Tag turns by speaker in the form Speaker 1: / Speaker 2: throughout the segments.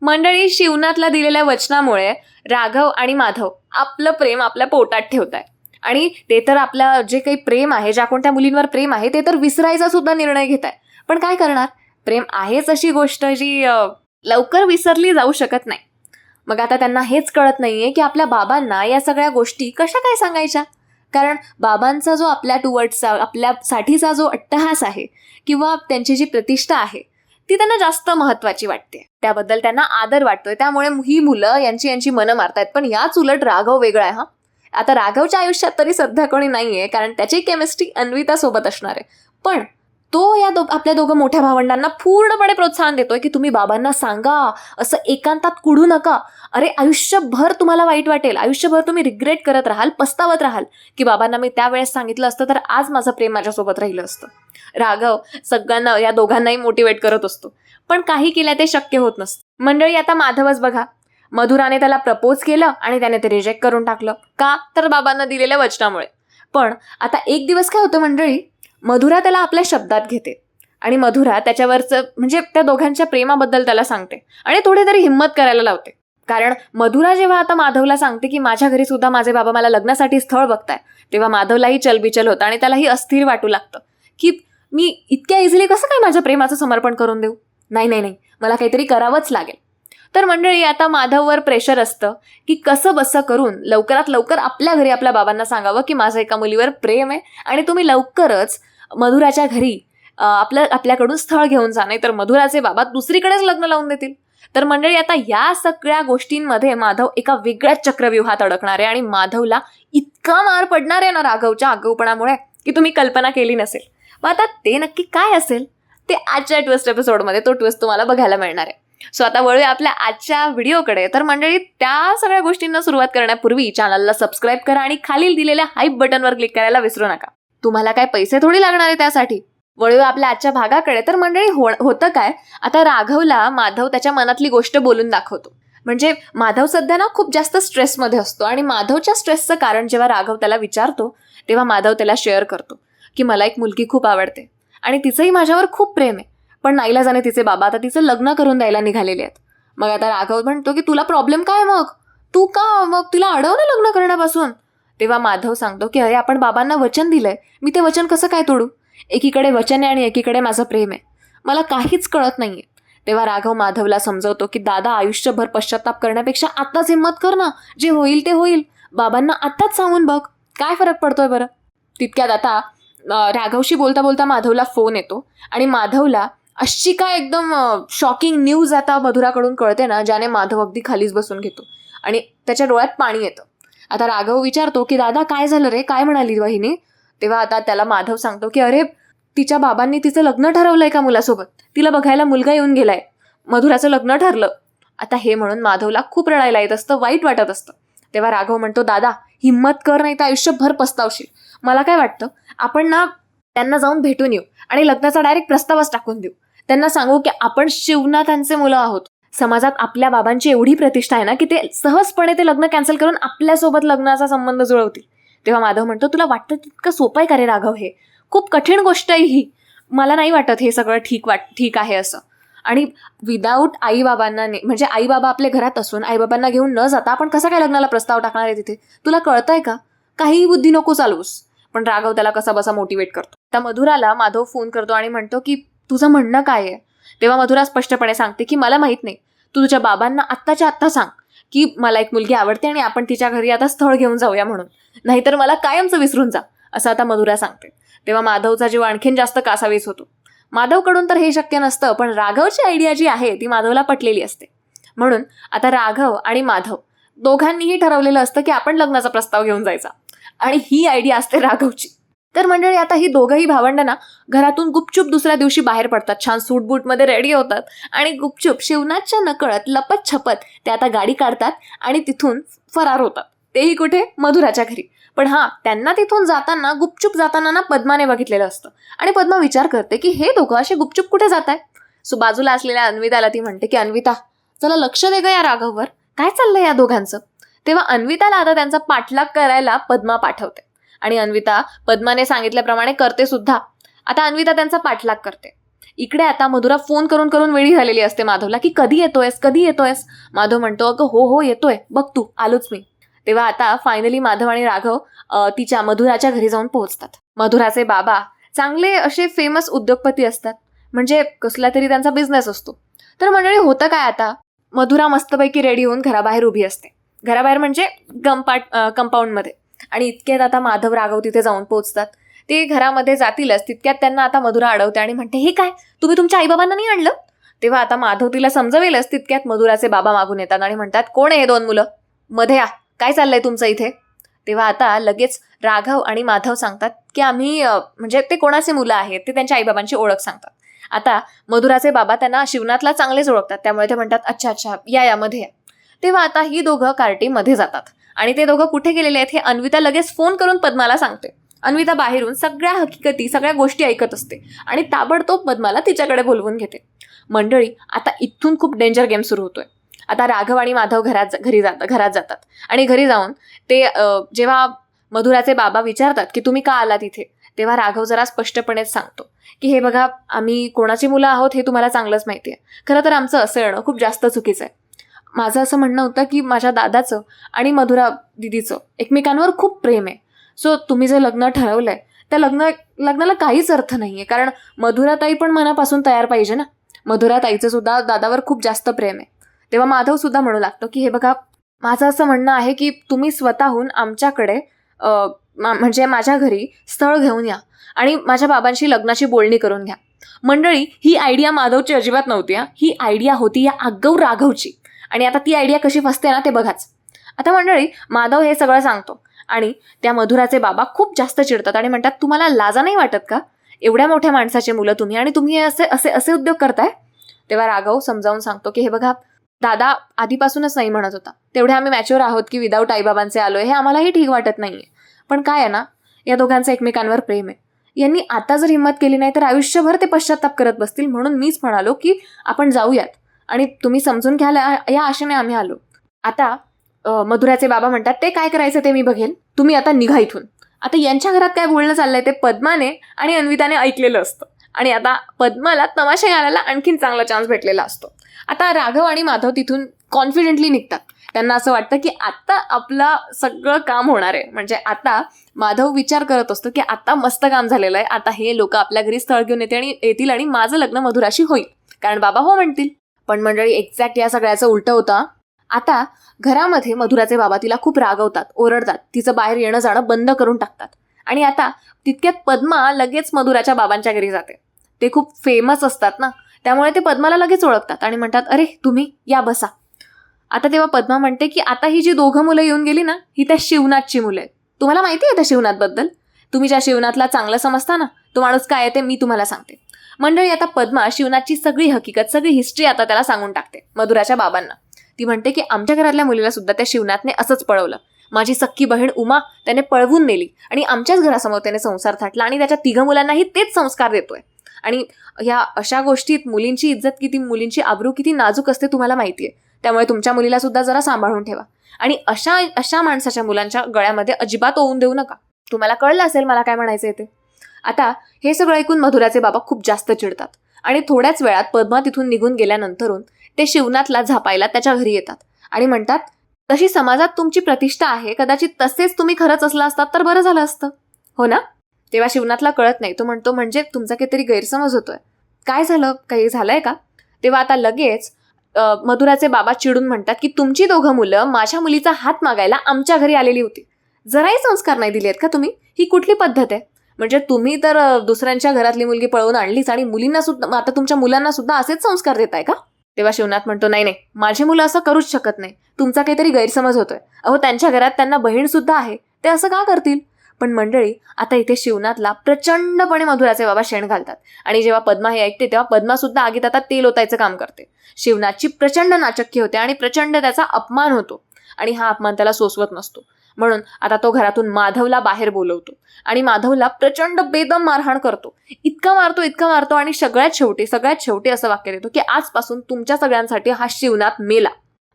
Speaker 1: मंडळी, शिवनाथला दिलेल्या वचनामुळे राघव आणि माधव आपलं प्रेम आपल्या पोटात ठेवत आहे. आणि ते तर आपलं जे काही प्रेम आहे, ज्या कोणत्या मुलींवर प्रेम आहे, ते तर विसरायचा सुद्धा निर्णय घेत आहे. पण काय करणार, प्रेम आहेच अशी गोष्ट जी लवकर विसरली जाऊ शकत नाही. मग आता त्यांना हेच कळत नाहीये की आपल्या बाबांना या सगळ्या गोष्टी कशा काय सांगायच्या. कारण बाबांचा जो आपल्या टुवर्ड्सचा, आपल्यासाठीचा जो अट्टहास आहे किंवा त्यांची जी प्रतिष्ठा आहे ती त्यांना जास्त महत्वाची वाटते. त्याबद्दल त्यांना आदर वाटतोय. त्यामुळे ही मुलं यांची मनं मारतायत. पण याच उलट राघव वेगळा आहे. आता राघवच्या आयुष्यात तरी सध्या कोणी नाहीये, कारण त्याची केमिस्ट्री अन्विता सोबत असणार आहे. पण तो आपल्या दोघं मोठ्या भावंडांना पूर्णपणे प्रोत्साहन देतोय की तुम्ही बाबांना सांगा, असं एकांतात कुढू नका. अरे, आयुष्यभर तुम्हाला वाईट वाटेल, आयुष्यभर तुम्ही रिग्रेट करत राहाल, पस्तावत राहाल की बाबांना मी त्यावेळेस सांगितलं असतं तर आज माझं प्रेम माझ्यासोबत राहिलं असतं. राघव सगळ्यांना, या दोघांनाही मोटिवेट करत असतो. पण काही केल्या ते शक्य होत नसतं. मंडळी, आता माधवच बघा. मधुराने त्याला प्रपोज केलं आणि त्याने ते रिजेक्ट करून टाकलं. का तर बाबांना दिलेल्या वचनामुळे. पण आता एक दिवस काय होतं मंडळी, मधुरा त्याला आपल्या शब्दात घेते आणि मधुरा त्याच्यावरचं म्हणजे त्या दोघांच्या प्रेमाबद्दल त्याला सांगते आणि थोडी तरी हिंमत करायला लावते. कारण मधुरा जेव्हा आता माधवला सांगते की माझ्या घरी सुद्धा माझे बाबा मला लग्नासाठी स्थळ बघताय, तेव्हा माधवलाही चलबिचल होतं आणि त्यालाही अस्थिर वाटू लागतं की मी इतक्या इझिली कसं काय माझ्या प्रेमाचं समर्पण करून देऊ. नाही, मला काहीतरी करावंच लागेल. तर मंडळी, आता माधववर प्रेशर असतं की कसं बसं करून लवकरात लवकर आपल्या घरी आपल्या बाबांना सांगावं की माझं एका मुलीवर प्रेम आहे आणि तुम्ही लवकरच मधुराच्या घरी आपल्याकडून स्थळ घेऊन जा, नाही तर मधुराचे बाबा दुसरीकडेच लग्न लावून देतील. तर मंडळी, आता या सगळ्या गोष्टींमध्ये माधव एका वेगळ्याच चक्रव्यूहात अडकणार आहे आणि माधवला इतका मार पडणार आहे ना राघवच्या आगाऊपणामुळे की तुम्ही कल्पना केली नसेल. मग आता ते नक्की काय असेल ते आजच्या ट्विस्ट एपिसोडमध्ये, तो ट्विस्ट तुम्हाला बघायला मिळणार आहे. सो आता वळूया आपल्या आजच्या व्हिडिओकडे. तर मंडळी, त्या सगळ्या गोष्टींना सुरुवात करण्यापूर्वी चॅनलला सबस्क्राईब करा आणि खालील दिलेल्या हाईप बटनवर क्लिक करायला विसरू नका. तुम्हाला काय पैसे थोडी लागणार आहे त्यासाठी. वळूया आपल्या आजच्या भागाकडे. तर मंडळी, होतं काय, आता राघवला माधव त्याच्या मनातली गोष्ट बोलून दाखवतो. म्हणजे माधव सध्या ना खूप जास्त स्ट्रेसमध्ये असतो आणि माधवच्या स्ट्रेसचं कारण जेव्हा राघव त्याला विचारतो तेव्हा माधव त्याला शेअर करतो की मला एक मुलगी खूप आवडते आणि तिचंही माझ्यावर खूप प्रेम आहे, पण नाईलाजाने तिचे बाबा आता तिचं लग्न करून द्यायला निघालेले आहेत. मग आता राघव म्हणतो की तुला प्रॉब्लेम काय, मग तू का मग तिला अडवलं लग्न करण्यापासून. तेव्हा माधव सांगतो की अरे, आपण बाबांना वचन दिलंय, मी ते वचन कसं काय तोडू. एकीकडे वचन आहे आणि एकीकडे माझं प्रेम आहे, मला काहीच कळत नाहीये. तेव्हा राघव माधवला समजवतो की दादा, आयुष्यभर पश्चाताप करण्यापेक्षा आत्ताच हिंमत कर ना, जे होईल ते होईल. बाबांना आत्ताच सांगून बघ, काय फरक पडतोय बरं. तितक्यात आता राघवशी बोलता बोलता माधवला फोन येतो आणि माधवला अशी काय एकदम शॉकिंग न्यूज आता मधुराकडून कळते ना, ज्याने माधव अगदी खालीच बसून घेतो आणि त्याच्या डोळ्यात पाणी येतं. आता राघव विचारतो की दादा, काय झालं रे, काय म्हणाली वहिनी. तेव्हा आता त्याला माधव सांगतो की अरे, तिच्या बाबांनी तिचं लग्न ठरवलंय का मुलासोबत, तिला बघायला मुलगा येऊन गेलाय, मधुराचं लग्न ठरलं. आता हे म्हणून माधवला खूप रडायला येत असतं, वाईट वाटत असतं. तेव्हा राघव म्हणतो दादा, हिंमत कर, नाही तर आयुष्यभर पस्तावशील. मला काय वाटतं, आपण ना त्यांना जाऊन भेटून येऊ आणि लग्नाचा डायरेक्ट प्रस्तावच टाकून देऊ. त्यांना सांगू की आपण शिवनाथांचे मुलं आहोत, समाजात आपल्या बाबांची एवढी प्रतिष्ठा आहे ना की ते सहजपणे ते लग्न कॅन्सल करून आपल्यासोबत लग्नाचा संबंध जुळवतील. तेव्हा माधव म्हणतो तुला वाटतं तितकं सोपं आहे का रे राघव, हे खूप कठीण गोष्ट आहे ही, मला नाही वाटत हे सगळं ठीक आहे असं. आणि विदाऊट आईबाबांना, म्हणजे आईबाबा आपल्या घरात असून आईबाबांना घेऊन न जाता आपण कसं काय लग्नाला प्रस्ताव टाकणार आहे तिथे, तुला कळतंय का, काही बुद्धी नको चालवूस. पण राघव त्याला कसा बसा मोटिवेट करतो. त्या मधुराला माधव फोन करतो आणि म्हणतो की तुझं म्हणणं काय आहे. तेव्हा मधुरा स्पष्टपणे सांगते की मला माहित नाही, तू तुझ्या बाबांना आत्ताच्या आत्ता सांग की मला एक मुलगी आवडते आणि आपण तिच्या घरी आता स्थळ घेऊन जाऊया म्हणून, नाहीतर मला कायमचं विसरून जा, असं आता मधुरा सांगते. तेव्हा माधवचा जीव आणखीन जास्त कासावीस होतो. माधवकडून तर हे शक्य नसतं, पण राघवची आयडिया जी आहे ती माधवला पटलेली असते. म्हणून आता राघव आणि माधव दोघांनीही ठरवलेलं असतं की आपण लग्नाचा प्रस्ताव घेऊन जायचा आणि ही आयडिया असते राघवची. तर मंडळी, आता ही दोघंही भावंडांना घरातून गुपचूप दुसऱ्या दिवशी बाहेर पडतात, छान सूटबूटमध्ये रेडी होतात आणि गुपचूप शिवनाथच्या नकळत लपत छपत ते आता गाडी काढतात आणि तिथून फरार होतात. तेही कुठे, मधुराच्या घरी. पण त्यांना तिथून जाताना, गुपचूप जाताना ना पद्माने बघितलेलं असतं आणि पद्मा विचार करते की हे दोघं असे गुपचूप कुठे जात आहे. सो बाजूला असलेल्या अन्विताला ती म्हणते की अन्विता, चला लक्ष दे ग या राघववर, काय चाललंय या दोघांचं. तेव्हा अन्विताला आता त्यांचा पाठलाग करायला पद्मा पाठवते आणि अन्विता पद्माने सांगितल्याप्रमाणे करते सुद्धा. आता अन्विता त्यांचा पाठलाग करते. इकडे आता मधुरा फोन करून करून वेळी झालेली असते माधवला की कधी येतोयस कधी येतोयस. माधव म्हणतो अगं हो हो येतोय, बघ तू आलोच मी. तेव्हा आता फायनली माधव आणि राघव तिच्या मधुराच्या घरी जाऊन पोहोचतात. मधुराचे बाबा चांगले असे फेमस उद्योगपती असतात, म्हणजे कसला तरी त्यांचा बिझनेस असतो. तर मंडळी होतं काय आता, मधुरा मस्तपैकी रेडी होऊन घराबाहेर उभी असते. घराबाहेर म्हणजे कंपाऊंडमध्ये. आणि इतक्यात आता माधव राघव तिथे जाऊन पोहोचतात. ते घरामध्ये जातीलच तितक्यात त्यांना आता मधुरा अडवते आणि म्हणते हे काय, तुम्ही तुमच्या आईबाबांना नाही आणलं. तेव्हा आता माधव तिला समजवेलच तितक्यात मधुराचे बाबा मागून येतात आणि म्हणतात कोण आहे हे 2 मुलं, मध्ये या, काय चाललंय तुमचं इथे. तेव्हा आता लगेच राघव आणि माधव सांगतात की आम्ही म्हणजे ते कोणाचे मुलं आहेत ते त्यांच्या आईबाबांची ओळख सांगतात. आता मधुराचे बाबा त्यांना शिवनाथला चांगलेच ओळखतात, त्यामुळे ते म्हणतात अच्छा अच्छा या मध्ये या. तेव्हा आता ही दोघं कार्टीमध्ये जातात आणि ते दोघं कुठे गेलेले आहेत हे अन्विता लगेच फोन करून पद्माला सांगते. अन्विता बाहेरून सगळ्या हकीकती सगळ्या गोष्टी ऐकत असते आणि ताबडतोब पद्माला तिच्याकडे बोलवून घेते. मंडळी आता इथून खूप डेंजर गेम सुरू होतोय. आता राघव आणि माधव घरात जातात आणि घरी जाऊन ते जेव्हा मधुराचे बाबा विचारतात की तुम्ही का आलात इथे, तेव्हा राघव जरा स्पष्टपणेच सांगतो की हे बघा आम्ही कोणाची मुलं आहोत हे तुम्हाला चांगलंच माहिती आहे. खरं तर आमचं असं येणं खूप जास्त चुकीचं आहे. माझं असं म्हणणं होतं की माझ्या दादाचं आणि मधुरा दिदीचं एकमेकांवर खूप प्रेम आहे. सो तुम्ही जे लग्न ठरवलंय त्या लग्नाला काहीच अर्थ नाही आहे, कारण मधुराताई पण मनापासून तयार पाहिजे ना. मधुराताईचं सुद्धा दादावर खूप जास्त प्रेम आहे. तेव्हा माधव सुद्धा म्हणू लागतो की हे बघा माझं असं म्हणणं आहे की तुम्ही स्वतःहून आमच्याकडे म्हणजे माझ्या घरी स्थळ घेऊन या आणि माझ्या बाबांशी लग्नाची बोलणी करून घ्या. मंडळी ही आयडिया माधवची अजिबात नव्हती. ही आयडिया होती या आगौ राघवची. आणि आता ती आयडिया कशी फसते ना ते बघाच. आता मंडळी माधव हे सगळं सांगतो आणि त्या मधुराचे बाबा खूप जास्त चिडतात आणि म्हणतात तुम्हाला लाजा नाही वाटत का, एवढ्या मोठ्या माणसाचे मुलं तुम्ही आणि तुम्ही असे असे असे उद्योग करताय. तेव्हा राघव समजावून सांगतो की हे बघा दादा आधीपासूनच नाही म्हणत होता, तेवढे आम्ही मॅच्युअर आहोत की विदाऊट आईबाबांचे आलोय हे आम्हालाही ठीक वाटत नाहीये. पण काय आहे ना, या दोघांचं एकमेकांवर प्रेम आहे. यांनी आता जर हिंमत केली नाही तर आयुष्यभर ते पश्चाताप करत बसतील. म्हणून मीच म्हणालो की आपण जाऊयात आणि तुम्ही समजून घ्यायला या आशेने आम्ही आलो. आता मधुराचे बाबा म्हणतात ते काय करायचं ते मी बघेन, तुम्ही आता निघा इथून. आता यांच्या घरात काय बोलणं चाललंय ते पद्माने आणि अन्विताने ऐकलेलं असतं आणि आता पद्माला तमाशा घालायला आणखीन चांगला चान्स भेटलेला असतो. आता राघव आणि माधव तिथून कॉन्फिडेंटली निघतात. त्यांना असं वाटतं की आता आपलं सगळं काम होणार आहे. म्हणजे आता माधव विचार करत असतो की आता मस्त काम झालेलं आहे, आता हे लोक आपल्या घरी स्थळ घेऊन येतील आणि माझं लग्न मधुराशी होईल, कारण बाबा हो म्हणतील. पण मंडळी एक्झॅक्ट या सगळ्याचं उलटं होतं. आता घरामध्ये मधुराचे बाबा तिला खूप रागवतात, ओरडतात, तिचं बाहेर येणं जाणं बंद करून टाकतात. आणि आता तितक्यात पद्मा लगेच मधुराच्या बाबांच्या घरी जाते. ते खूप फेमस असतात ना, त्यामुळे ते पद्माला लगेच ओळखतात आणि म्हणतात अरे तुम्ही या बसा. आता तेव्हा पद्मा म्हणते की आता ही जी दोघं मुलं येऊन गेली ना ही त्या शिवनाथची मुलं आहेत. तुम्हाला माहिती आहे त्या शिवनाथबद्दल, तुम्ही ज्या शिवनाथला चांगलं समजता ना तो माणूस काय आहे ते मी तुम्हाला सांगते. मंडळी आता पद्मा शिवनाथची सगळी हकीकत सगळी हिस्ट्री आता त्याला सांगून टाकते मधुराच्या बाबांना. ती म्हणते की आमच्या घरातल्या मुलीला सुद्धा त्या शिवनाथने असंच पळवलं. माझी सख्खी बहीण उमा त्याने पळवून नेली आणि आमच्याच घरासमोर त्याने संसार थाटला आणि त्याच्या 3 मुलांनाही तेच संस्कार देतोय. आणि ह्या अशा गोष्टीत मुलींची इज्जत किती, मुलींची आबरू किती नाजूक असते तुम्हाला माहिती आहे. त्यामुळे तुमच्या मुलीला सुद्धा जरा सांभाळून ठेवा आणि अशा माणसाच्या मुलांच्या गळ्यामध्ये अजिबात होऊन देऊ नका. तुम्हाला कळलं असेल मला काय म्हणायचं ते. आता हे सगळं ऐकून मधुराचे बाबा खूप जास्त चिडतात आणि थोड्याच वेळात पद्मा तिथून निघून गेल्यानंतरून ते शिवनाथला झापायला त्याच्या घरी येतात आणि म्हणतात तशी समाजात तुमची प्रतिष्ठा आहे, कदाचित तसेच तुम्ही खरंच असला असतात तर बरं झालं असतं, हो ना. तेव्हा शिवनाथला कळत नाही. तो म्हणतो म्हणजे तुमचा काहीतरी गैरसमज होतोय, काय झालं, काही झालंय का. तेव्हा आता लगेच मधुराचे बाबा चिडून म्हणतात की तुमची 2 मुलं माझ्या मुलीचा हात मागायला आमच्या घरी आलेली होती, जराही संस्कार नाही दिलेत का तुम्ही, ही कुठली पद्धत आहे. म्हणजे तुम्ही तर दुसऱ्यांच्या घरातली मुलगी पळवून आणलीच आणि मुलींना सुद्धा, आता तुमच्या मुलांना सुद्धा असेच संस्कार देताय का. तेव्हा शिवनाथ म्हणतो नाही नाही, माझी मुलं असं करूच शकत नाही, तुमचा काहीतरी गैरसमज होतोय. अहो त्यांच्या घरात त्यांना बहीण सुद्धा आहे, ते असं का करतील. पण मंडळी आता इथे शिवनाथला प्रचंडपणे मधुराचे बाबा शेण घालतात आणि जेव्हा पद्मा हे ऐकते तेव्हा पद्मा सुद्धा आगीत आता तेल ओतायचं काम करते. शिवनाथची प्रचंड नाचक्की होते आणि प्रचंड त्याचा अपमान होतो आणि हा अपमान त्याला सोसवत नसतो. म्हणून आता तो घरातून माधवला बाहेर बोलवतो आणि माधवला प्रचंड बेदम मारहाण करतो. इतका मारतो आणि सगळ्यात शेवटी असं वाक्य देतो की आजपासून तुमच्या सगळ्यांसाठी हा शिवनाथ मेला.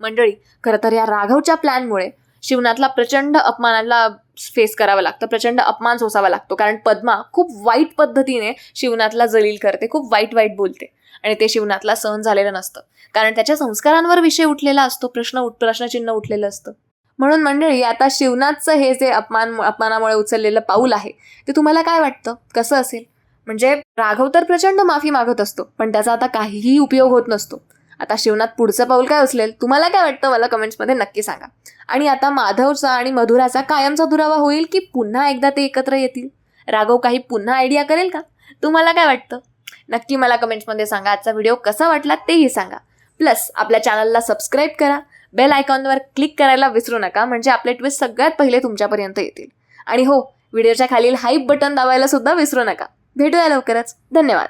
Speaker 1: मंडळी खरं तर या राघवच्या प्लॅनमुळे शिवनाथला प्रचंड अपमानाला फेस करावं लागतं, प्रचंड अपमान सोसावा लागतो. कारण पद्मा खूप वाईट पद्धतीने शिवनाथला जलील करते, खूप वाईट वाईट बोलते आणि ते शिवनाथला सहन झालेलं नसतं. कारण त्याच्या संस्कारांवर विषय उठलेला असतो, प्रश्नचिन्ह उठलेलं असतं. म्हणून मंडळी, आता शिवनाथचं हे जे अपमानामुळे उचललेलं पाऊल आहे ते तुम्हाला काय वाटतं, कसं असेल? म्हणजे राघव तर प्रचंड माफी मागत असतो, पण त्याचा आता काहीही उपयोग होत नसतो. आता शिवनाथ पुढचं पाऊल काय उचलेल, तुम्हाला काय वाटतं मला कमेंट्समध्ये नक्की सांगा. आणि आता माधवचा आणि मधुराचा कायमचा दुरावा होईल की पुन्हा एकदा ते एकत्र येतील? राघव काही पुन्हा आयडिया करेल का? तुम्हाला काय वाटतं नक्की मला कमेंट्समध्ये सांगा. आजचा व्हिडिओ कसा वाटला तेही सांगा. प्लस आपल्या चॅनलला सबस्क्राईब करा, बेल आयकॉनवर क्लिक करायला विसरू नका, म्हणजे आपले ट्विस्ट सगळ्यात पहिले तुमच्यापर्यंत येतील. आणि हो, व्हिडिओच्या खालील हाईप बटन दाबायला सुद्धा विसरू नका. भेटूया लवकरच. धन्यवाद.